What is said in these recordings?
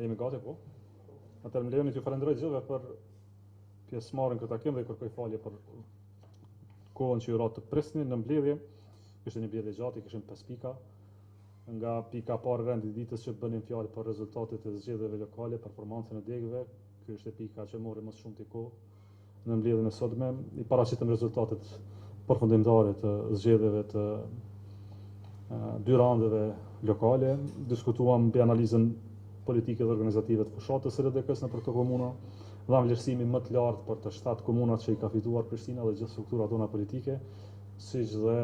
Jemi gati, po? Atëherë më lejoni t'ju falenderoj gjithëve për pjesëmarrjen këtë takim dhe kërkoj falje për kohën që ju ra të prisni në mbledhje. Ishte një mbledhje gjatë, kishim 5 pika. Nga pika parë rend i ditës që bënim fjalë për rezultatet e zgjedhjeve lokale, performancën e degëve. Ky është pika që mori më shumë kohë në mbledhjen e sotme. I paraqitëm rezultatet përfundimtare të zgjedhjeve të dy randeve lokale. Diskutuam mbi analizën politike dhe organizative të fushatës së LDK-s në këtë komuna, dham vlerësimin më të lartë për të 7 komunat që i ka fituar Prishtina dhe gjithë strukturat tona politike, siç dhe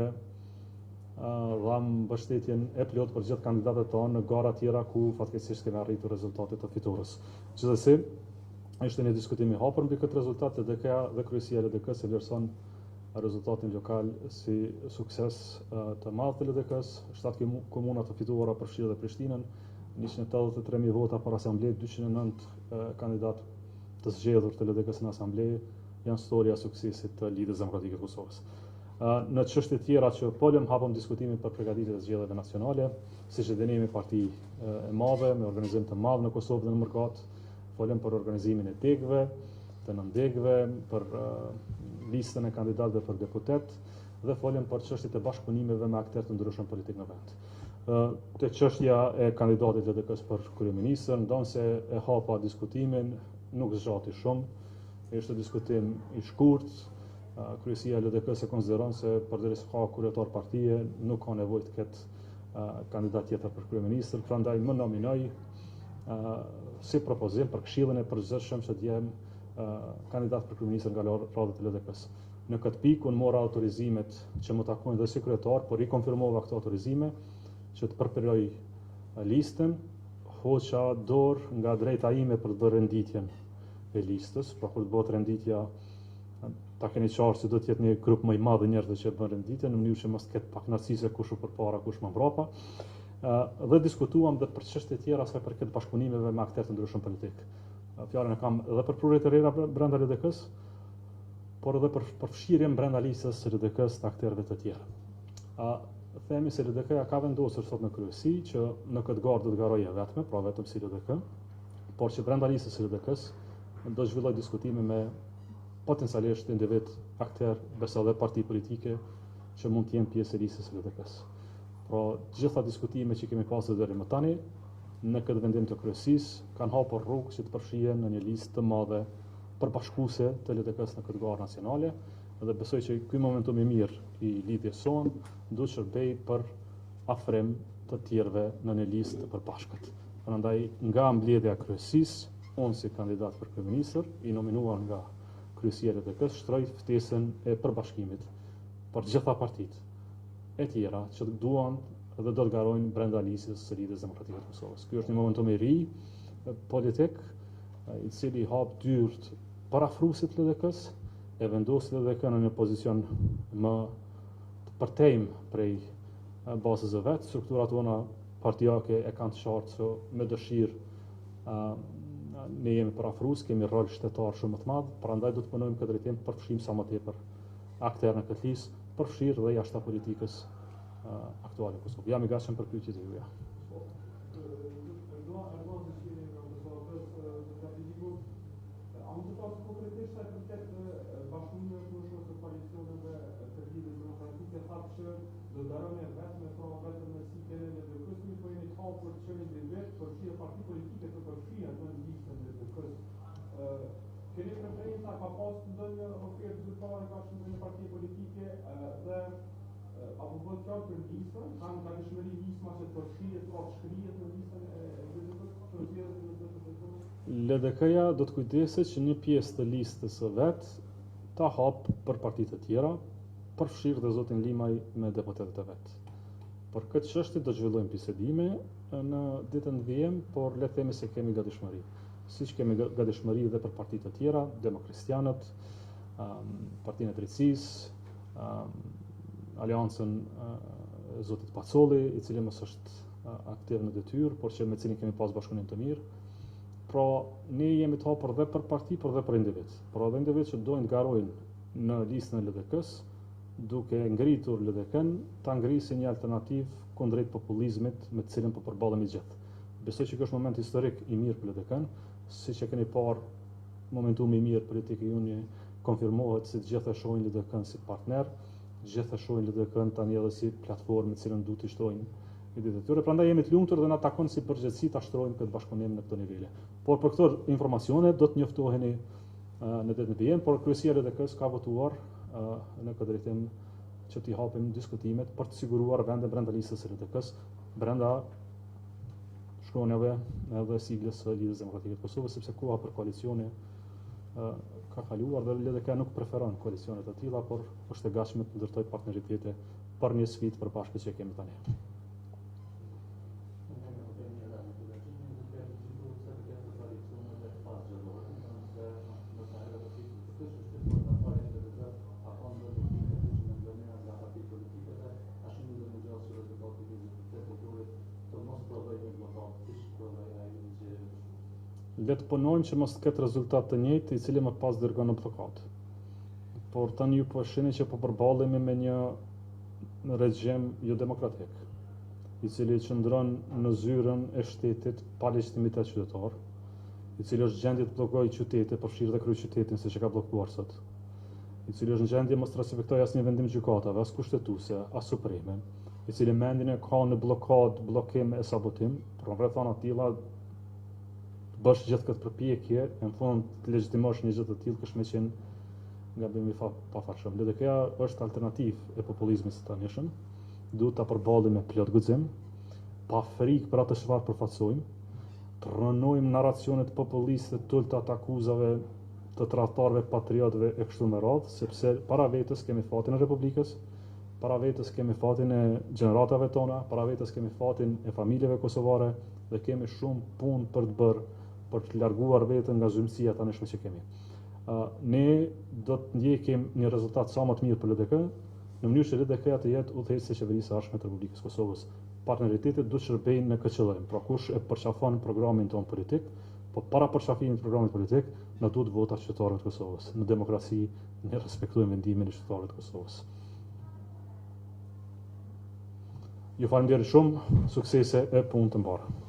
dham mbështetjen e plot për gjithë kandidatët tonë në gara tjera ku fatkeqësisht kemi arritur rezultate të fituarës. Gjithsesi, ishte një diskutim i hapur mbi këtë rezultat. LDK-ja dhe kryesia e LDK-s e vlerëson rezultatin lokal si sukses të madh të LDK-s. 7 komuna të fituara përfshirë dhe Prishtinën, 183.000 vota për asamble, 209 kandidat të zgjedhur të LDK-s në asamble, janë storia e suksesit të Lidhjes Demokratike të Kosovës. Në çështje tjera që polëm hapëm diskutimin për përgatitjen e zgjedhjeve nacionale, siç e dini jemi parti e madhe me organizim të madh në Kosovë dhe në Mërgat, folëm për organizimin e degëve, të nëndegëve, për listën e kandidatëve për deputet dhe folëm për çështjet e bashkëpunimeve me aktorë të ndryshëm politik në vend. Te çështja e kandidatit të LDK-s për kryeministër, ndonse e hapa diskutimin, nuk zgjati shumë, ishte diskutim i shkurt. Kryesia e LDK-s e konsideron se përderisa ka kryetar partie, nuk ka nevojë të ketë kandidat tjetër për kryeministër, prandaj më nominoj si propozim për këshillin e përgjithshëm që të jem kandidat për kryeministër nga radhët e LDK-s. Në këtë pikë unë mora autorizimet që më takojnë dhe si kryetar, por i konfirmova këto autorizime që të përpiroj listën, hoqa dorë nga drejta ime për të bërë renditjen e listës, pra kur të bëhet renditja, ta keni qartë se do të jetë një grup më i madh njerëzve që bën renditjen, në mënyrë që mos ketë pakënaqësi se kush u përpara, kush më mbrapa. Dhe diskutuam dhe për çështje tjera sa për këtë bashkëpunimeve me aktorë të ndryshëm politik. Fjalën e kam edhe për prurjet e rera brenda LDK-s, por edhe për përfshirjen brenda listës së LDK-s të aktorëve të tjerë. Themi se LDK-ja ka vendosur sot në kryesi që në këtë garë do të garojë vetme, pra vetëm si LDK, por që brenda listës së LDK-s do të zhvilloj diskutime me potencialisht individ, aktor, besa dhe parti politike që mund të jenë pjesë e listës së LDK-s. Pra, gjitha diskutime që kemi pasur deri më tani në këtë vendim të kryesisë kanë hapur rrugë që të përfshihen në një listë të madhe përbashkuese të LDK-s në këtë garë nacionale, dhe besoj që ky momentum i mirë i lidhjes sonë do të shërbej për afrim të tjerëve në një listë të përbashkët. Prandaj nga mbledhja e kryesisë, unë si kandidat për kryeministër, i nominuar nga kryesia e LDK-s, shtroj ftesën e përbashkimit për gjitha partitë e tjera që duan dhe do të garojnë brenda listës së Lidhjes Demokratike të Kosovës. Ky është një momentum i ri politik, i cili hap dyert parafruesit të LDK-s, e vendosi LDK në një pozicion më të përtejmë prej bazës së vet. Strukturat tona partijake e kanë të qartë se me dëshirë ne jemi parafrues, kemi rol shtetar shumë më të madh, prandaj do të punojmë këtë drejtim për të fshirë sa më tepër aktorë në këtë listë, përfshirë dhe jashtë politikës aktuale në Kosovë. Jam i gatshëm për pyetjet e juaja. Keni preferenca ka pas ndonjë ofertë zyrtare ka shumë në parti politike dhe apo bëhet fjalë për listën, kanë gatishmëri nisma që të përfshihet apo shkrihet në listën e LDK-ja do të kujdeset që një pjesë të listës së vet ta hap për partitë të tjera, përfshirë dhe zotin Limaj me deputetët e vet. Për këtë çështje do të zhvillojmë bisedime në ditën e vijim, por le të themi se kemi gatishmëri. Siç kemi gatishmëri dhe për partitë të tjera, Demokratistjanët, Partinë e Drejtësisë, Aleancën e zotit Pacolli, i cili mos është aktiv në detyrë, por që me cilin kemi pas bashkëpunim të mirë. Pra, ne jemi të hapur dhe për parti, por dhe për individ. Pra, dhe individ që dojnë të garojnë në listën e LDK-s, duke ngritur LDK-n, ta ngrisin një alternativë kundrejt populizmit me të cilin po përballemi gjithë. Besoj që ky është moment historik i mirë për LDK-n, siç e keni parë momentumi i mirë politik i Juni konfirmohet se të gjithë e shohin LDK-n si partner, të gjithë e shohin LDK-n tani edhe si platformë në cilën duhet të shtrojnë idetë e tyre. Prandaj jemi të lumtur dhe na takon si përgjithësi ta shtrojmë këtë bashkëpunim në këto nivele. Por për këto informacione do të njoftoheni në ditën e vijim, por kryesia e LDK-s ka votuar në këtë drejtim që t'i hapim diskutimet për të siguruar vende brenda listës së LDK-s, brenda shkronjave edhe siglës së Lidhjes Demokratike të Kosovës, sepse koha për koalicione ka kaluar dhe LDK nuk preferon koalicionet të tilla, por është e gatshme të ndërtojë partneritete për një sfidë përbashkët që kemi tani. Le të punojmë që mos ketë rezultat të njëjtë i cili më pas dërgon në blokad. Por tani ju po shihni që po përballemi me një regjim jo demokratik, i cili qëndron në zyrën e shtetit pa legjitimitet qytetar, i cili është gjendje të bllokojë qytete, përfshirë dhe kryeqytetin siç e ka bllokuar sot, i cili është në gjendje mos ratifikojë asnjë vendim gjykatave, as kushtetuese, as supreme, i cili mendjen e ka në blokad, bllokim e sabotim, për rrethana të tilla bësh gjithë këtë përpjekje, në fund të legjitimosh një gjë të tillë kish më qenë gabim i pafarshëm. LDK-ja është alternativë e popullizmit të tanishëm, duhet ta përballojmë me plot guxim, pa frikë për atë çfarë përfaqësojmë, të rënojmë narracionet populiste të ulta të akuzave të tradhtarëve, patriotëve e kështu me radhë, sepse para vetës kemi fatin e Republikës, para vetës kemi fatin e gjeneratave tona, para vetës kemi fatin e familjeve kosovare dhe kemi shumë punë për të bërë për të larguar veten nga zymësia tanishme që kemi. Ne do të ndjekim një rezultat sa më të mirë për LDK, në mënyrë që LDK-ja të jetë udhëheqësi i qeverisë së ardhshme të Republikës Kosovës. Partneritetet duhet të shërbejnë në këtë qëllim. Pra kush e përqafon programin ton politik, po para përqafimit të programit politik, na duhet vota qytetarëve të Kosovës. Në demokraci ne respektojmë vendimin e qytetarëve të Kosovës. Ju falenderoj shumë, suksese e punë të mbarë.